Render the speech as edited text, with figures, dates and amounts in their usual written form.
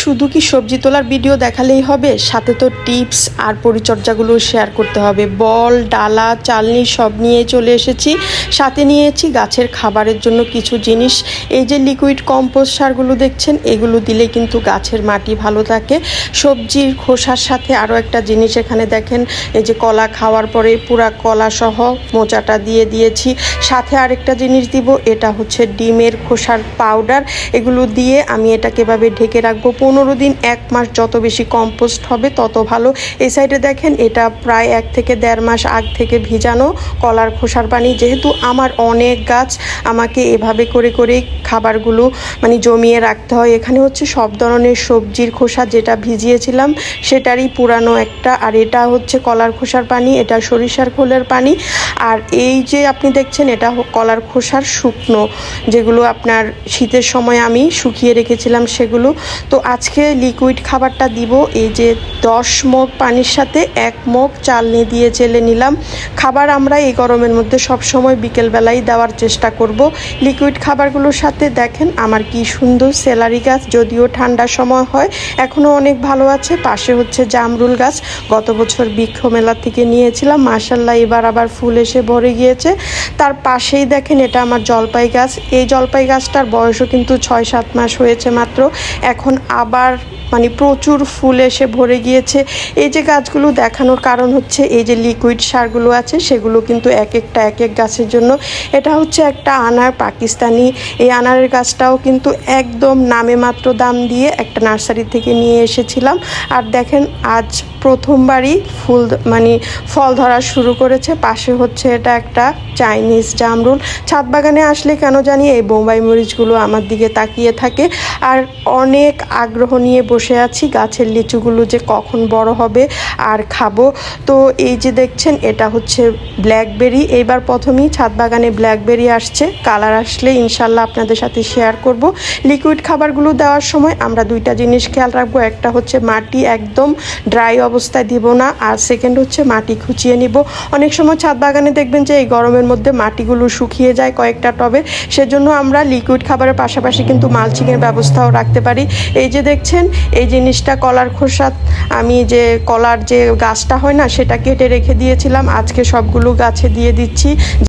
শুধু কি সবজি তোলার ভিডিও দেখালেই হবে, সাথে তো টিপস আর পরিচর্যাগুলো শেয়ার করতে হবে। বল, ডালা, চালনি সব নিয়ে চলে এসেছি। সাথে নিয়েছি গাছের খাবারের জন্য কিছু জিনিস। এই যে লিকুইড কম্পোস্ট সারগুলো দেখছেন, এগুলো দিলে কিন্তু গাছের মাটি ভালো থাকে। সবজির খোসার সাথে আরও একটা জিনিস এখানে দেখেন, এই যে কলা খাওয়ার পরে পুরা কলা সহ মোচাটা দিয়ে দিয়েছি। সাথে আরেকটা জিনিস দিব, এটা হচ্ছে ডিমের খোসার পাউডার। এগুলো দিয়ে আমি এটাকে এভাবে ঢেকে রাখবো 15 দিন, 1 মাস। যত বেশি কম্পোস্ট হবে তত ভালো। এই সাইডে দেখেন, এটা প্রায় 1 থেকে 1.5 মাস আগ থেকে ভিজানো কলার খোসার পানি। যেহেতু আমার অনেক গাছ, আমাকে এভাবে করে করেই খাবারগুলো জমিয়ে রাখতে হয়। এখানে হচ্ছে সব ধরনের সবজির খোসা, যেটা ভিজিয়েছিলাম সেটারই পুরানো একটা। আর এটা হচ্ছে কলার খোসার পানি, এটা সরিষার খোলের পানি। আর এই যে আপনি দেখছেন, এটা কলার খোসার শুকনো, যেগুলো আপনার শীতের সময় আমি শুকিয়ে রেখেছিলাম সেগুলো। তো আজকে লিকুইড খাবারটা দিব। এই যে 10 মগ পানির সাথে 1 মগ চালনি দিয়ে চেলে নিলাম। খাবার আমরা এই গরমের মধ্যে সবসময় বিকেলবেলায় দেওয়ার চেষ্টা করব। লিকুইড খাবারগুলোর সাথে দেখেন আমার কি সুন্দর সেলারি গাছ, যদিও ঠান্ডার সময় হয়, এখনও অনেক ভালো আছে। পাশে হচ্ছে জামরুল গাছ, গত বছর বৃক্ষ মেলা থেকে নিয়েছিলাম, মাশাআল্লাহ এবার আবার ফুল এসে ভরে গিয়েছে। তার পাশেই দেখেন, এটা আমার জলপাই গাছ। এই জলপাই গাছটার বয়সও কিন্তু 6-7 মাস হয়েছে মাত্র। এখন আবার প্রচুর ফুল এসে ভরে গিয়েছে। এই যে গাছগুলো দেখানোর কারণ হচ্ছে, এই যে লিকুইড সারগুলো আছে সেগুলো কিন্তু এক এক গাছের জন্য। এটা হচ্ছে একটা আনার, পাকিস্তানি। এই আনারের গাছটাও কিন্তু একদম নামে মাত্র দাম দিয়ে একটা নার্সারি থেকে নিয়ে এসেছিলাম। আর দেখেন আজ প্রথমবারই ফল ধরা শুরু করেছে। পাশে হচ্ছে এটা একটা চাইনিজ জামরুল। ছাদ বাগানে আসলে কেন জানি এই বোম্বাই মরিচগুলো আমার দিকে তাকিয়ে থাকে। আর অনেক আগ্রহ নিয়ে বসে আছি গাছের লিচুগুলো যে কখন বড় হবে আর খাবো। তো এই যে দেখছেন, এটা হচ্ছে ব্ল্যাকবেরি। এইবার প্রথমেই ছাদ বাগানে ব্ল্যাকবেরি আসছে। কালার আসলে ইনশাল্লাহ আপনাদের সাথে শেয়ার করব। লিকুইড খাবারগুলো দেওয়ার সময় আমরা 2টা জিনিস খেয়াল রাখবো। একটা হচ্ছে মাটি একদম ড্রাই অবস্থায় দিব না, আর সেকেন্ড হচ্ছে মাটি খুঁচিয়ে নিব। অনেক সময় ছাদ বাগানে দেখবেন যে এই গরমের মধ্যে মাটিগুলো শুকিয়ে যায় কয়েকটা টবে, সেজন্য আমরা লিকুইড খাবারের পাশাপাশি কিন্তু মালচিংয়ের ব্যবস্থাও রাখতে পারি। এই যে দেখছেন, এই জিনিসটা কলার খোসা, আমি যে কলার যে গাছটা হয় না, সেটা কেটে রেখে দিয়েছিলাম, আজকে সবগুলো গাছে দিয়ে দিচ্ছি।